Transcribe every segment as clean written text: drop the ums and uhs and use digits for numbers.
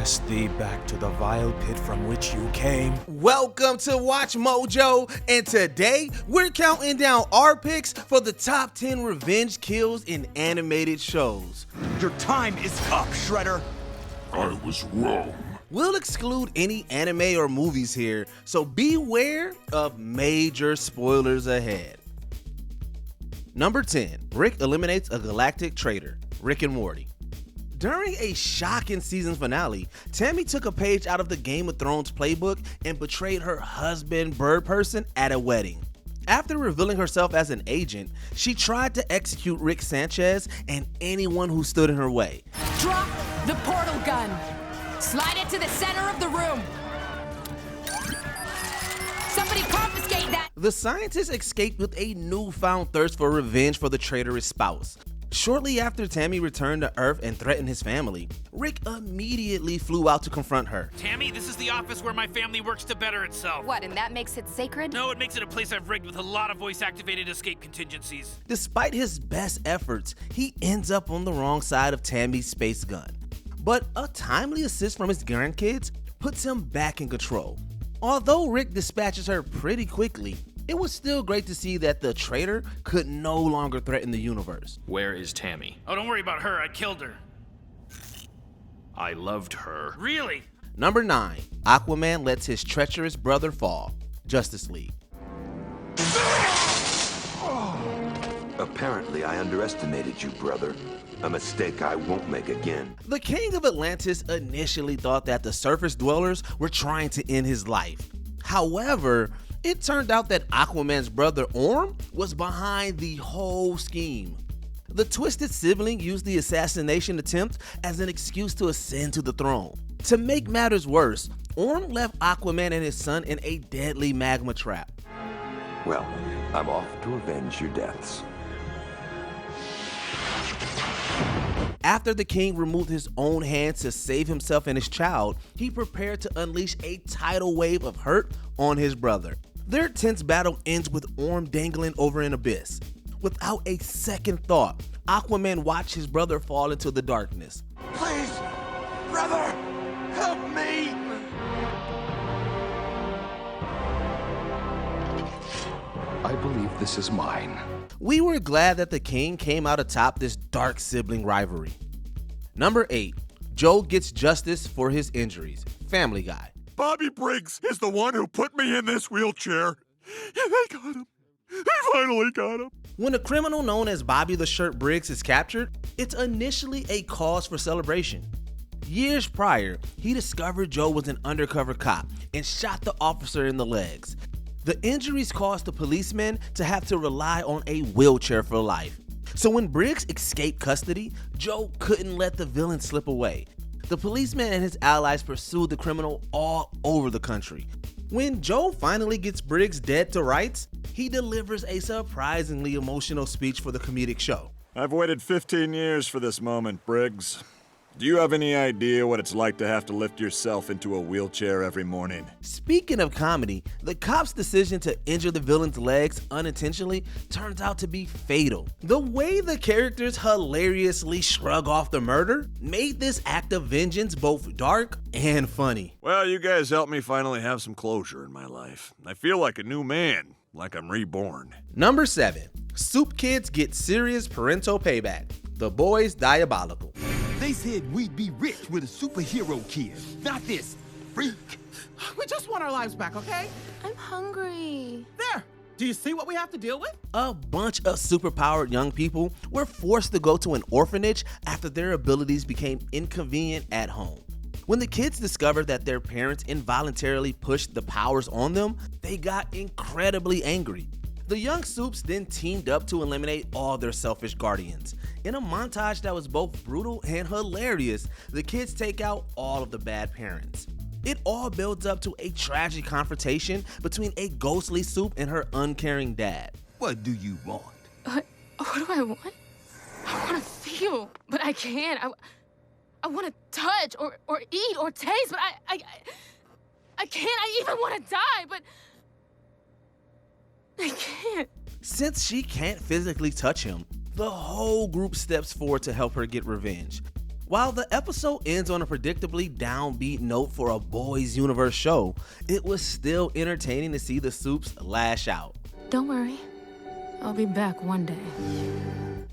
cast thee back to the vile pit from which you came. Welcome to Watch Mojo, and today we're counting down our picks for the top 10 revenge kills in animated shows. Your time is up, Shredder. I was wrong. We'll exclude any anime or movies here, so beware of major spoilers ahead. Number 10, Rick eliminates a galactic traitor, Rick and Morty. During a shocking season finale, Tammy took a page out of the Game of Thrones playbook and betrayed her husband, Bird Person, at a wedding. After revealing herself as an agent, she tried to execute Rick Sanchez and anyone who stood in her way. Drop the portal gun. Slide it to the center of the room. Somebody confiscate that. The scientist escaped with a newfound thirst for revenge for the traitorous spouse. Shortly after Tammy returned to Earth and threatened his family, Rick immediately flew out to confront her. Tammy, this is the office where my family works to better itself. What, and that makes it sacred? No, it makes it a place I've rigged with a lot of voice-activated escape contingencies. Despite his best efforts, he ends up on the wrong side of Tammy's space gun. But a timely assist from his grandkids puts him back in control. Although Rick dispatches her pretty quickly, it was still great to see that the traitor could no longer threaten the universe. Where is Tammy? Oh, don't worry about her, I killed her. I loved her. Really? Number 9, Aquaman lets his treacherous brother fall, Justice League. Apparently, I underestimated you, brother. A mistake I won't make again. The King of Atlantis initially thought that the surface dwellers were trying to end his life. However, it turned out that Aquaman's brother Orm was behind the whole scheme. The twisted sibling used the assassination attempt as an excuse to ascend to the throne. To make matters worse, Orm left Aquaman and his son in a deadly magma trap. Well, I'm off to avenge your deaths. After the king removed his own hand to save himself and his child, he prepared to unleash a tidal wave of hurt on his brother. Their tense battle ends with Orm dangling over an abyss. Without a second thought, Aquaman watched his brother fall into the darkness. Please, brother, help me. I believe this is mine. We were glad that the king came out atop this dark sibling rivalry. Number 8, Joe gets justice for his injuries, Family Guy. Bobby Briggs is the one who put me in this wheelchair. And they got him. They finally got him. When a criminal known as Bobby the Shirt Briggs is captured, it's initially a cause for celebration. Years prior, he discovered Joe was an undercover cop and shot the officer in the legs. The injuries caused the policeman to have to rely on a wheelchair for life. So when Briggs escaped custody, Joe couldn't let the villain slip away. The policeman and his allies pursued the criminal all over the country. When Joe finally gets Briggs dead to rights, he delivers a surprisingly emotional speech for the comedic show. I've waited 15 years for this moment, Briggs. Do you have any idea what it's like to have to lift yourself into a wheelchair every morning? Speaking of comedy, the cop's decision to injure the villain's legs unintentionally turns out to be fatal. The way the characters hilariously shrug off the murder made this act of vengeance both dark and funny. Well, you guys helped me finally have some closure in my life. I feel like a new man, like I'm reborn. Number 7, Soup Kids get serious parental payback. The Boys Diabolical. They said we'd be rich with a superhero kid, not this freak. We just want our lives back, okay? I'm hungry. There! Do you see what we have to deal with? A bunch of superpowered young people were forced to go to an orphanage after their abilities became inconvenient at home. When the kids discovered that their parents involuntarily pushed the powers on them, they got incredibly angry. The young Soups then teamed up to eliminate all their selfish guardians. In a montage that was both brutal and hilarious, the kids take out all of the bad parents. It all builds up to a tragic confrontation between a ghostly Soup and her uncaring dad. What do you want? What do I want? I want to feel, but I can't. I want to touch or eat or taste, but I can't. I even want to die, but I can't. Since she can't physically touch him, the whole group steps forward to help her get revenge. While the episode ends on a predictably downbeat note for a boys universe show, it was still entertaining to see the Supes lash out. Don't worry. I'll be back one day.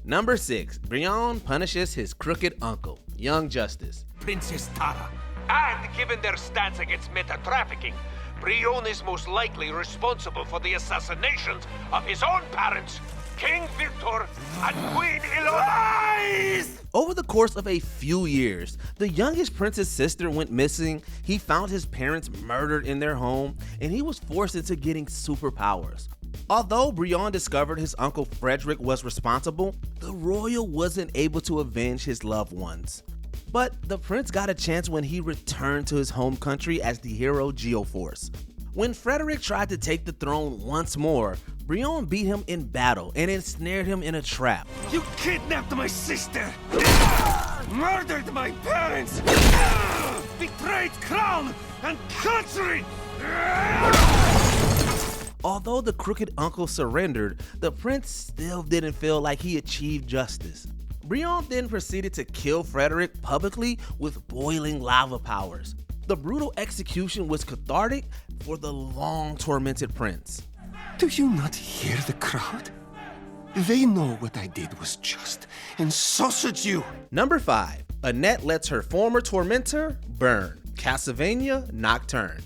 Number 6, Brion punishes his crooked uncle, Young Justice. Princess Tara. And given their stance against meta-trafficking, Brion is most likely responsible for the assassinations of his own parents, King Victor and Queen Ilona. Over the course of a few years, the youngest prince's sister went missing, he found his parents murdered in their home, and he was forced into getting superpowers. Although Brion discovered his uncle Frederick was responsible, the royal wasn't able to avenge his loved ones. But the prince got a chance when he returned to his home country as the hero Geoforce. When Frederick tried to take the throne once more, Brion beat him in battle and ensnared him in a trap. You kidnapped my sister! Murdered my parents! Betrayed crown and country! Although the crooked uncle surrendered, the prince still didn't feel like he achieved justice. Brion then proceeded to kill Frederick publicly with boiling lava powers. The brutal execution was cathartic for the long-tormented prince. Do you not hear the crowd? They know what I did was just, and so should you. Number 5, Annette lets her former tormentor burn. Castlevania Nocturne.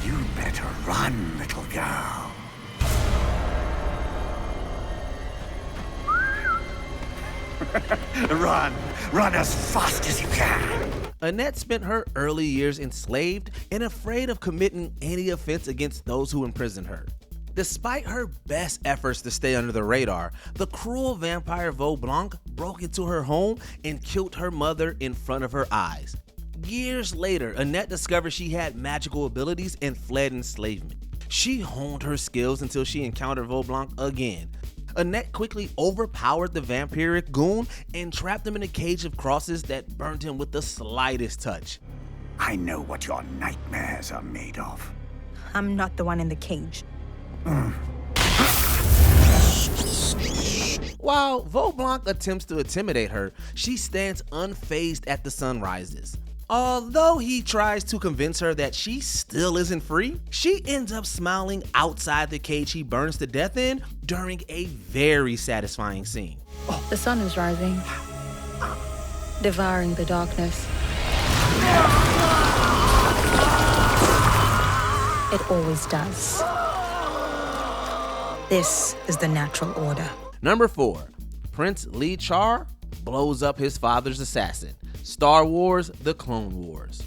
You better run, little girl. Run as fast as you can. Annette spent her early years enslaved and afraid of committing any offense against those who imprisoned her. Despite her best efforts to stay under the radar, the cruel vampire Vaux Blanc broke into her home and killed her mother in front of her eyes. Years later, Annette discovered she had magical abilities and fled enslavement. She honed her skills until she encountered Vaux Blanc again. Annette quickly overpowered the vampiric goon and trapped him in a cage of crosses that burned him with the slightest touch. I know what your nightmares are made of. I'm not the one in the cage. While Vaux Blanc attempts to intimidate her, she stands unfazed at the sun rises. Although he tries to convince her that she still isn't free, she ends up smiling outside the cage he burns to death in during a very satisfying scene. The sun is rising, devouring the darkness. It always does. This is the natural order. Number 4, Prince Lee Char blows up his father's assassin. Star Wars: The Clone Wars.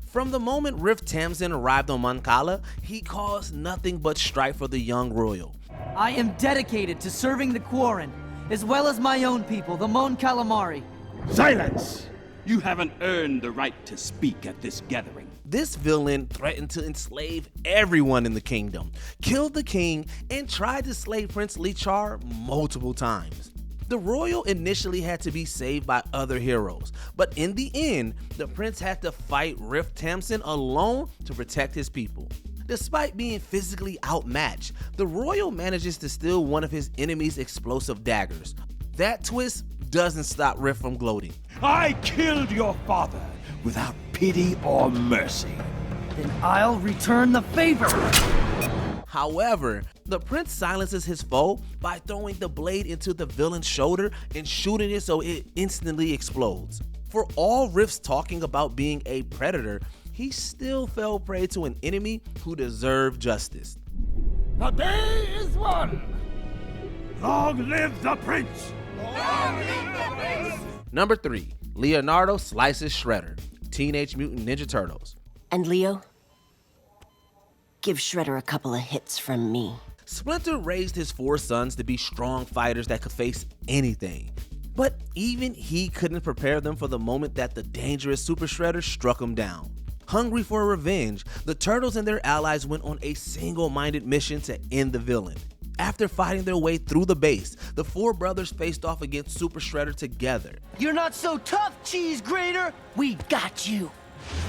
From the moment Riff Tamsin arrived on Mancala, he caused nothing but strife for the young royal. I am dedicated to serving the Quarren, as well as my own people, the Mon Calamari. Silence! You haven't earned the right to speak at this gathering. This villain threatened to enslave everyone in the kingdom, killed the king, and tried to slay Prince Lee Char multiple times. The royal initially had to be saved by other heroes, but in the end, the prince had to fight Riff Tamsin alone to protect his people. Despite being physically outmatched, the royal manages to steal one of his enemy's explosive daggers. That twist doesn't stop Riff from gloating. I killed your father without pity or mercy. Then I'll return the favor. However, the prince silences his foe by throwing the blade into the villain's shoulder and shooting it so it instantly explodes. For all Riff's talking about being a predator, he still fell prey to an enemy who deserved justice. The day is won! Long live the prince! Long live the prince! Number 3, Leonardo slices Shredder. Teenage Mutant Ninja Turtles. And Leo? Give Shredder a couple of hits from me. Splinter raised his 4 sons to be strong fighters that could face anything. But even he couldn't prepare them for the moment that the dangerous Super Shredder struck him down. Hungry for revenge, the Turtles and their allies went on a single-minded mission to end the villain. After fighting their way through the base, the 4 brothers faced off against Super Shredder together. You're not so tough, cheese grater! We got you!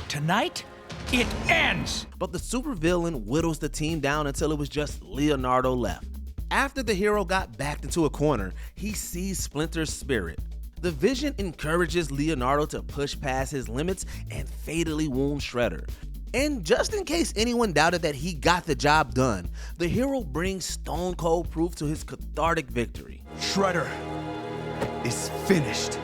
Tonight, it ends! But the supervillain whittles the team down until it was just Leonardo left. After the hero got backed into a corner, he seized Splinter's spirit. The Vision encourages Leonardo to push past his limits and fatally wound Shredder. And just in case anyone doubted that he got the job done, the hero brings stone cold proof to his cathartic victory. Shredder is finished.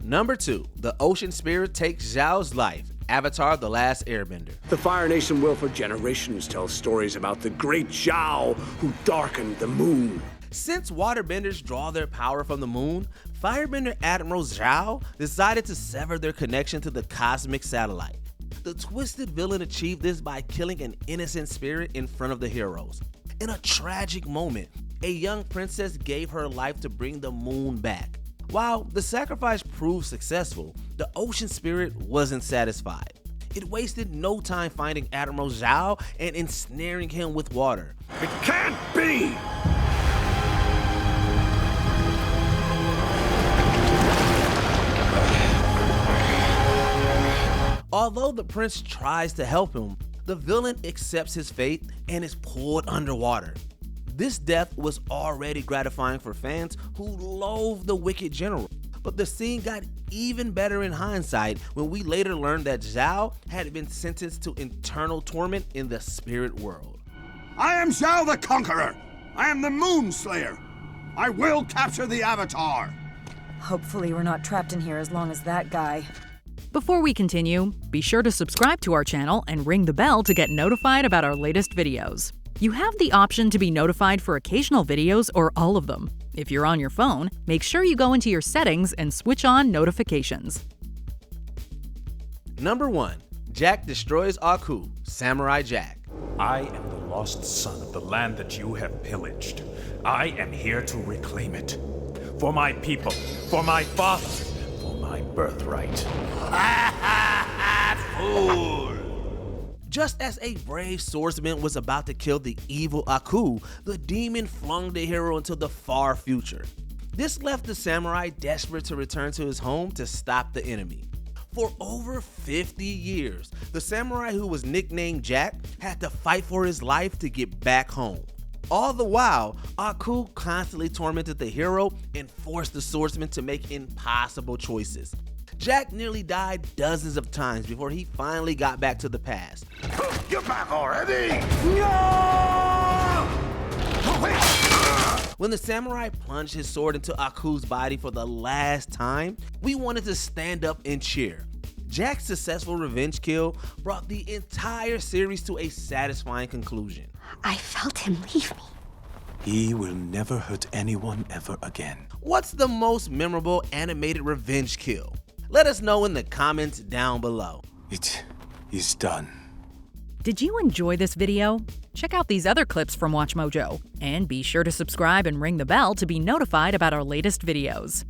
Number 2, the Ocean Spirit takes Zhao's life. Avatar: The Last Airbender. The Fire Nation will for generations tell stories about the great Zhao who darkened the moon. Since waterbenders draw their power from the moon, Firebender Admiral Zhao decided to sever their connection to the cosmic satellite. The twisted villain achieved this by killing an innocent spirit in front of the heroes. In a tragic moment, a young princess gave her life to bring the moon back. While the sacrifice proved successful, the Ocean Spirit wasn't satisfied. It wasted no time finding Admiral Zhao and ensnaring him with water. It can't be! Although the prince tries to help him, the villain accepts his fate and is pulled underwater. This death was already gratifying for fans who loathe the wicked general, but the scene got even better in hindsight when we later learned that Zhao had been sentenced to eternal torment in the spirit world. I am Zhao the Conqueror. I am the Moon Slayer. I will capture the Avatar. Hopefully we're not trapped in here as long as that guy. Before we continue, be sure to subscribe to our channel and ring the bell to get notified about our latest videos. You have the option to be notified for occasional videos or all of them. If you're on your phone, make sure you go into your settings and switch on notifications. Number 1. Jack destroys Aku, Samurai Jack. I am the lost son of the land that you have pillaged. I am here to reclaim it. For my people, for my father, for my birthright. Fool! Just as a brave swordsman was about to kill the evil Aku, the demon flung the hero into the far future. This left the samurai desperate to return to his home to stop the enemy. For over 50 years, the samurai who was nicknamed Jack had to fight for his life to get back home. All the while, Aku constantly tormented the hero and forced the swordsman to make impossible choices. Jack nearly died dozens of times before he finally got back to the past. You're back already? When the samurai plunged his sword into Aku's body for the last time, we wanted to stand up and cheer. Jack's successful revenge kill brought the entire series to a satisfying conclusion. I felt him leave me. He will never hurt anyone ever again. What's the most memorable animated revenge kill? Let us know in the comments down below. It is done. Did you enjoy this video? Check out these other clips from WatchMojo, and be sure to subscribe and ring the bell to be notified about our latest videos.